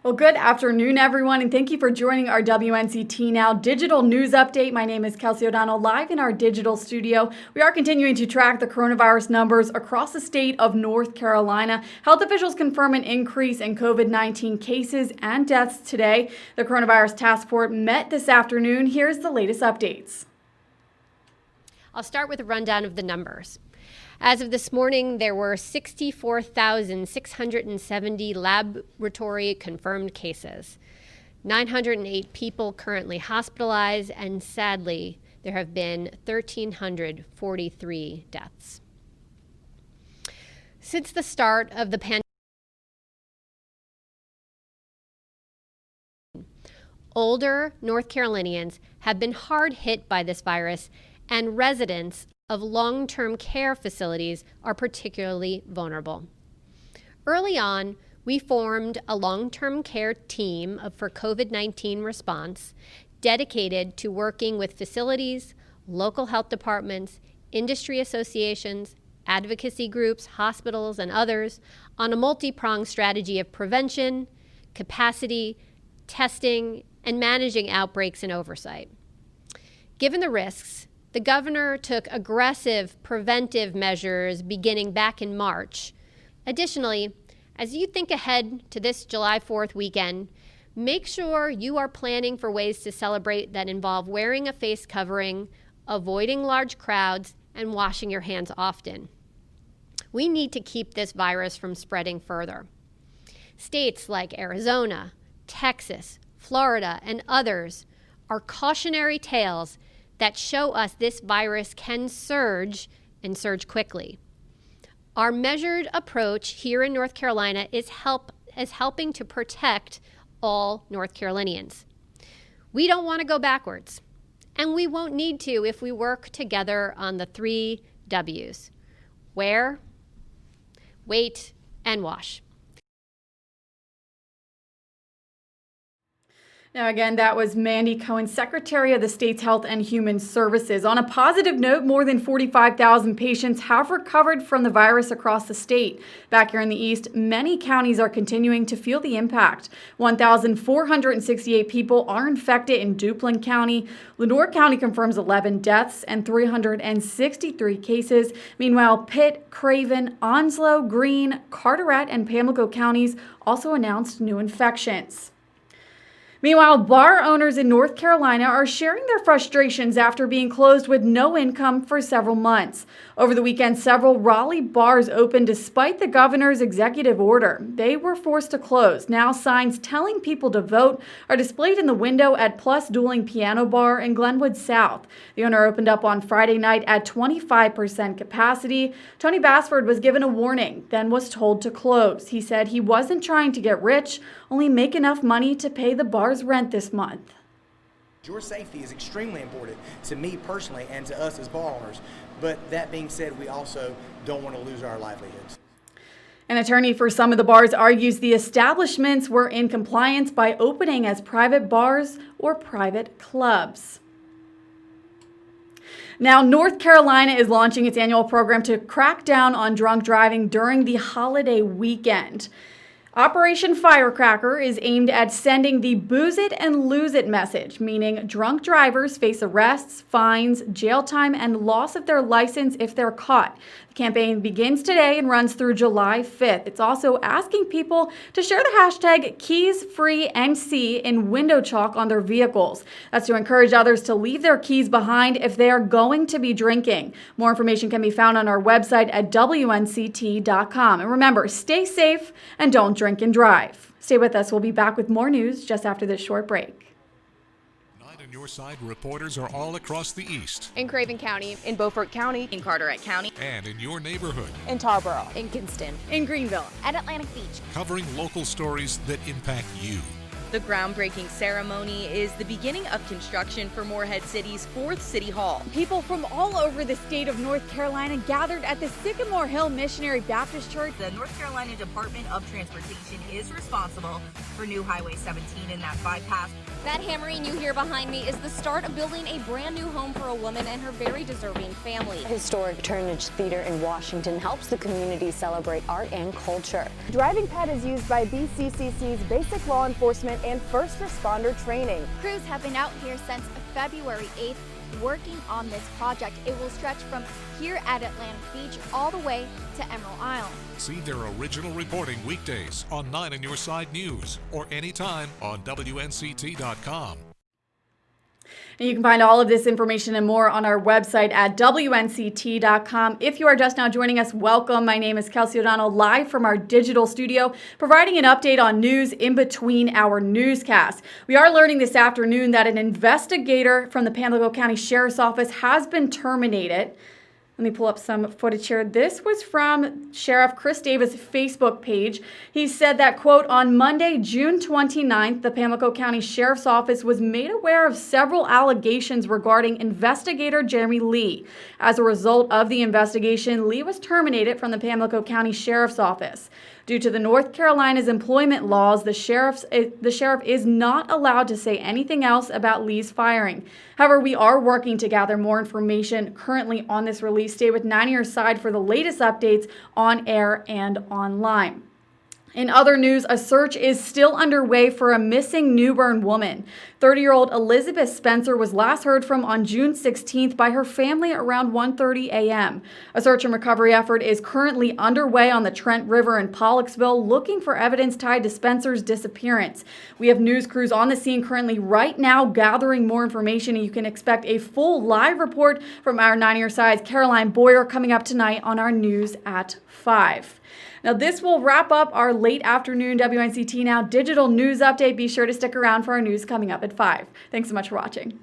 Well, good afternoon, everyone, and thank you for joining our WNCT Now digital news update. My name is Kelsey O'Donnell, live in our digital studio. We are continuing to track the coronavirus numbers across the state of North Carolina. Health officials confirm an increase in COVID-19 cases and deaths today. The coronavirus task force met this afternoon. Here's the latest updates. I'll start with a rundown of the numbers. As of this morning, there were 64,670 laboratory confirmed cases, 908 people currently hospitalized, and sadly, there have been 1,343 deaths. Since the start of the pandemic, older North Carolinians have been hard hit by this virus, and residents of long-term care facilities are particularly vulnerable. Early on, we formed a long-term care team for COVID-19 response dedicated to working with facilities, local health departments, industry associations, advocacy groups, hospitals, and others on a multi-pronged strategy of prevention, capacity, testing, and managing outbreaks and oversight. Given the risks, the governor took aggressive preventive measures beginning back in March. Additionally, as you think ahead to this July 4th weekend, make sure you are planning for ways to celebrate that involve wearing a face covering, avoiding large crowds, and washing your hands often. We need to keep this virus from spreading further. States like Arizona, Texas, Florida, and others are cautionary tales that show us this virus can surge and surge quickly. Our measured approach here in North Carolina is helping to protect all North Carolinians. We don't want to go backwards, and we won't need to if we work together on the 3 W's: wear, wait, and wash. Now, again, that was Mandy Cohen, Secretary of the State's Health and Human Services. On a positive note, more than 45,000 patients have recovered from the virus across the state. Back here in the East, many counties are continuing to feel the impact. 1,468 people are infected in Duplin County. Lenoir County confirms 11 deaths and 363 cases. Meanwhile, Pitt, Craven, Onslow, Greene, Carteret, and Pamlico counties also announced new infections. Meanwhile, bar owners in North Carolina are sharing their frustrations after being closed with no income for several months. Over the weekend, several Raleigh bars opened despite the governor's executive order. They were forced to close. Now signs telling people to vote are displayed in the window at Plus Dueling Piano Bar in Glenwood South. The owner opened up on Friday night at 25% capacity. Tony Bassford was given a warning, then was told to close. He said he wasn't trying to get rich, only make enough money to pay the bar's rent this month. Your safety is extremely important to me personally and to us as bar owners. But that being said, we also don't want to lose our livelihoods. An attorney for some of the bars argues the establishments were in compliance by opening as private bars or private clubs. Now, North Carolina is launching its annual program to crack down on drunk driving during the holiday weekend. Operation Firecracker is aimed at sending the booze it and lose it message, meaning drunk drivers face arrests, fines, jail time, and loss of their license if they're caught. The campaign begins today and runs through July 5th. It's also asking people to share the hashtag KeysFreeNC in window chalk on their vehicles. That's to encourage others to leave their keys behind if they are going to be drinking. More information can be found on our website at WNCT.com. And remember, stay safe and don't drink and drive. Stay with us. We'll be back with more news just after this short break. Your side reporters are all across the East. In Craven County, in Beaufort County, in Carteret County, and in your neighborhood. in Tarboro, in Kinston, in Greenville, at Atlantic Beach. Covering local stories that impact you. The groundbreaking ceremony is the beginning of construction for Morehead City's 4th City Hall. People from all over the state of North Carolina gathered at the Sycamore Hill Missionary Baptist Church. The North Carolina Department of Transportation is responsible for new Highway 17 and that bypass. That hammering you hear behind me is the start of building a brand new home for a woman and her very deserving family. Historic Turnage Theater in Washington helps the community celebrate art and culture. Driving pad is used by BCCC's basic law enforcement and first responder training. Crews have been out here since February 8th working on this project. It will stretch from here at Atlantic Beach all the way to Emerald Isle. See their original reporting weekdays on 9 on Your Side News or anytime on WNCT.com. And you can find all of this information and more on our website at WNCT.com. If you are just now joining us, welcome. My name is Kelsey O'Donnell, live from our digital studio, providing an update on news in between our newscasts. We are learning this afternoon that an investigator from the Pamlico County Sheriff's Office has been terminated. Let me pull up some footage here. This was from Sheriff Chris Davis' Facebook page. He said that, quote, on Monday, June 29th, the Pamlico County Sheriff's Office was made aware of several allegations regarding investigator Jeremy Lee. As a result of the investigation, Lee was terminated from the Pamlico County Sheriff's Office. Due to the North Carolina's employment laws, the sheriff is not allowed to say anything else about Lee's firing. However, we are working to gather more information currently on this release. Stay with 9 on Your Side for the latest updates on air and online. In other news, a search is still underway for a missing New Bern woman. 30-year-old Elizabeth Spencer was last heard from on June 16th by her family around 1:30 a.m. A search and recovery effort is currently underway on the Trent River in Pollocksville, looking for evidence tied to Spencer's disappearance. We have news crews on the scene currently right now gathering more information, and you can expect a full live report from our 9 on Your Side's Caroline Boyer coming up tonight on our news at 5. Now, this will wrap up our late afternoon WNCT Now digital news update. Be sure to stick around for our news coming up at 5. Thanks so much for watching.